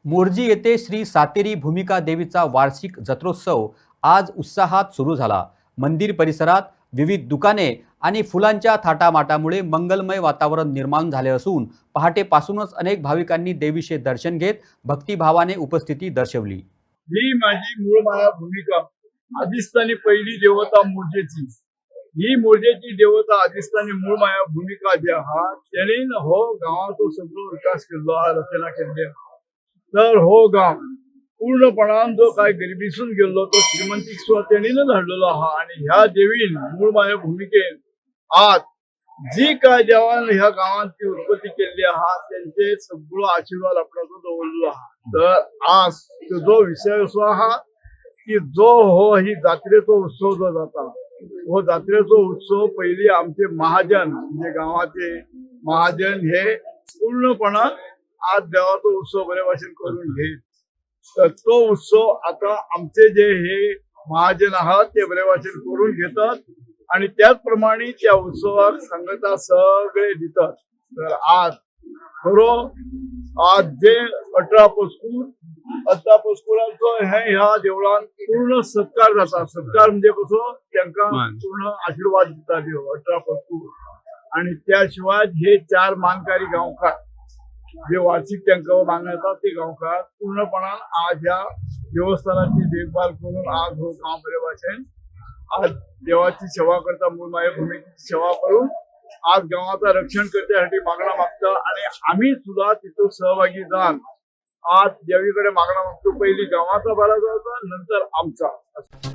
मोर्जी येथे श्री सातेरी भूमिका देवीचा वार्षिक जत्रोत्सव आज उत्साहात सुरू झाला। मंदिर परिसरात विविध दुकाने आणि फुलांच्या थाटामाटामुळे मंगलमय वातावरण निर्माण झाले असून पहाटेपासूनच अनेक भाविकांनी देवीचे दर्शन घेत भक्तिभावाने उपस्थिती दर्शवली। ही माझी मूळ माया भूमिका आदिस्थानी पहिली देवता मोर्जेची। ही मोर्जेची देवता आदिस्थानी मूळ माया भूमिका जी हा त्याने हो गावाचो सगळो विकास केलो हा, रचना केली। तर हो गाव पूर्णपणान जो काय गरिबीसून गेलो तो श्रीमंतीक सुद्धा त्याने धाडलेलो हा। आणि ह्या देवीन मूळ माया भूमिकेन आज जी काय देवान ह्या गावांची उत्पत्ती केली हा त्यांचे सगळो आशीर्वाद आपल्याकडे दवरलो हा। तर आज जो विषय असो हा की जो हो ही जात्रेचो उत्सव जो जाता हो जात्रेचो उत्सव पहिली आमचे महाजन म्हणजे गावाचे महाजन हे पूर्णपणान आज देवाचो उत्सव बरे भाशेन करून घेत। तर तो उत्सव आता आमचे जे हे महाजन आहात ते बरे भाशेन करून घेतात आणि त्याचप्रमाणे त्या उत्सवाक सांगता सगळे दितात। तर आज खरो आज जे 18 पस्कुरांचो ह्या देवळान पूर्ण सत्कार जाता। सत्कार म्हणजे कसो त्यांना पूर्ण आशीर्वाद दिता देव 18 पस्कूर। आणि त्याशिवाय हे 4 मानकारी गावकार जे वार्षिक त्यांना मागण्या येतात ते गावकार पूर्णपणान आज ह्या देवस्थानाची देखभाल करून आज हो काम बरे भाशेन आज देवाची सेवा करता, मूळ माया भूमिकेची सेवा करून आज गावाचा रक्षण करण्यासाठी मागणा मागता। आणि आम्ही सुद्धा तिथं सहभागी जाऊन आज देवीकडे मागणा मागतो। पहिली गावाचा भला जाता नंतर आमचा।